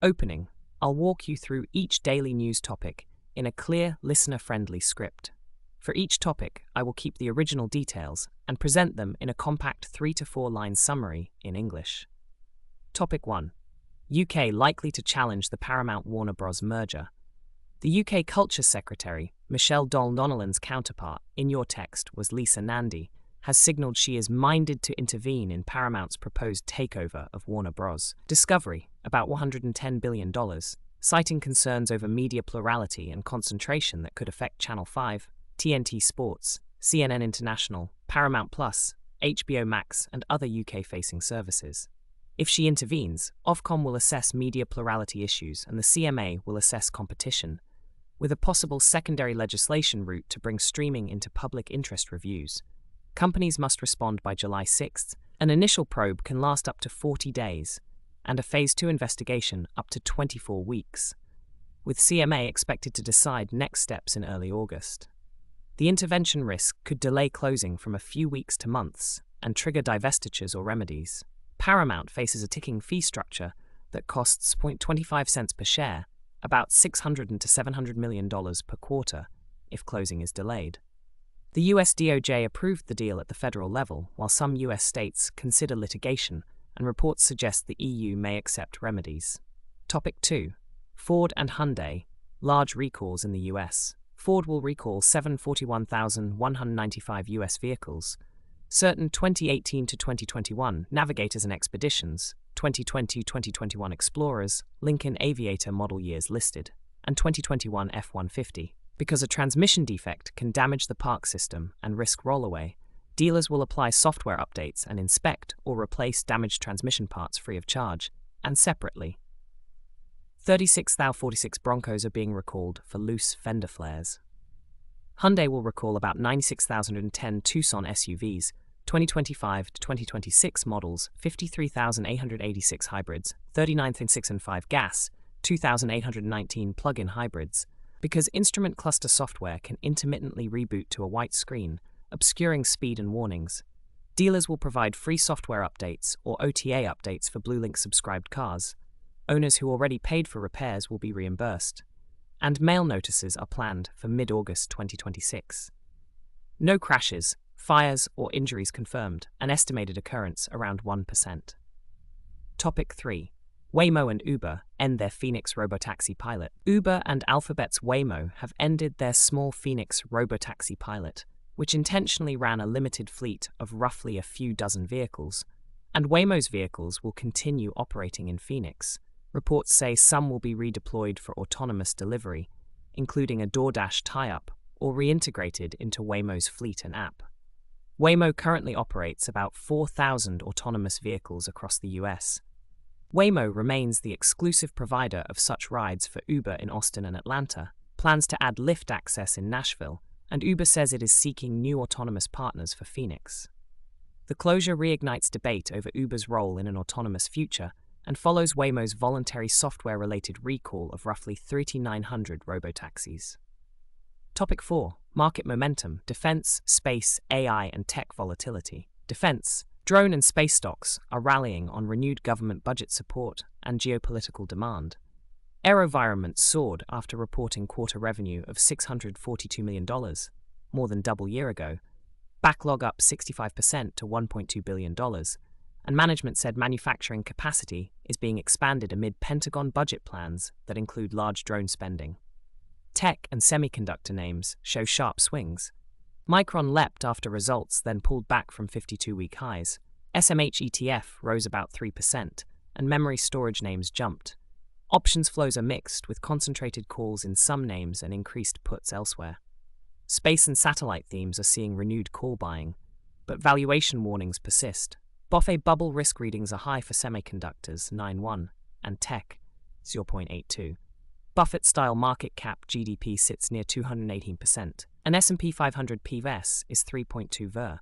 Opening, I'll walk you through each daily news topic in a clear, listener-friendly script. For each topic, I will keep the original details and present them in a compact 3 to 4 line summary in English. Topic 1. UK likely to challenge the Paramount Warner Bros. Merger. The UK Culture Secretary, Michelle Donnellan's counterpart in your text was Lisa Nandy, has signalled she is minded to intervene in Paramount's proposed takeover of Warner Bros. Discovery, about $110 billion, citing concerns over media plurality and concentration that could affect Channel 5, TNT Sports, CNN International, Paramount Plus, HBO Max, and other UK-facing services. If she intervenes, Ofcom will assess media plurality issues and the CMA will assess competition, with a possible secondary legislation route to bring streaming into public interest reviews. Companies must respond by July 6th. An initial probe can last up to 40 days, and a Phase 2 investigation up to 24 weeks, with CMA expected to decide next steps in early August. The intervention risk could delay closing from a few weeks to months and trigger divestitures or remedies. Paramount faces a ticking fee structure that costs 0.25 cents per share, about $600 to $700 million per quarter, if closing is delayed. The US DOJ approved the deal at the federal level, while some US states consider litigation, and reports suggest the EU may accept remedies. Topic 2. Ford and Hyundai, large recalls in the US. Ford will recall 741,195 US vehicles. Certain 2018 to 2021 Navigators and Expeditions, 2020-2021 Explorers, Lincoln Aviator model years listed, and 2021 F-150. Because a transmission defect can damage the park system and risk rollaway, dealers will apply software updates and inspect or replace damaged transmission parts free of charge, and separately. 36,046 Broncos are being recalled for loose fender flares. Hyundai will recall about 96,010 Tucson SUVs, 2025 to 2026 models, 53,886 hybrids, 39,605 gas, 2,819 plug-in hybrids, because instrument cluster software can intermittently reboot to a white screen, obscuring speed and warnings. Dealers will provide free software updates or OTA updates for BlueLink subscribed cars. Owners who already paid for repairs will be reimbursed. And mail notices are planned for mid-August 2026. No crashes, fires, or injuries confirmed, an estimated occurrence around 1%. Topic 3. Waymo and Uber end their Phoenix robotaxi pilot. Uber and Alphabet's Waymo have ended their small Phoenix robotaxi pilot, which intentionally ran a limited fleet of roughly a few dozen vehicles, and Waymo's vehicles will continue operating in Phoenix. Reports say some will be redeployed for autonomous delivery, including a DoorDash tie-up, or reintegrated into Waymo's fleet and app. Waymo currently operates about 4,000 autonomous vehicles across the US. Waymo remains the exclusive provider of such rides for Uber in Austin and Atlanta, plans to add Lyft access in Nashville, and Uber says it is seeking new autonomous partners for Phoenix. The closure reignites debate over Uber's role in an autonomous future and follows Waymo's voluntary software-related recall of roughly 3,900 robotaxis. Topic 4. Market momentum, defense, space, AI, and tech volatility. Defense. Drone and space stocks are rallying on renewed government budget support and geopolitical demand. AeroVironment soared after reporting quarter revenue of $642 million, more than double year ago, backlog up 65% to $1.2 billion, and management said manufacturing capacity is being expanded amid Pentagon budget plans that include large drone spending. Tech and semiconductor names show sharp swings. Micron leapt after results, then pulled back from 52-week highs. SMH ETF rose about 3%, and memory storage names jumped. Options flows are mixed, with concentrated calls in some names and increased puts elsewhere. Space and satellite themes are seeing renewed call buying, but valuation warnings persist. Buffet bubble risk readings are high for semiconductors, 9.1, and tech, 0.82. Buffett-style market cap GDP sits near 218%, and S&P 500 PVES is 3.2 ver.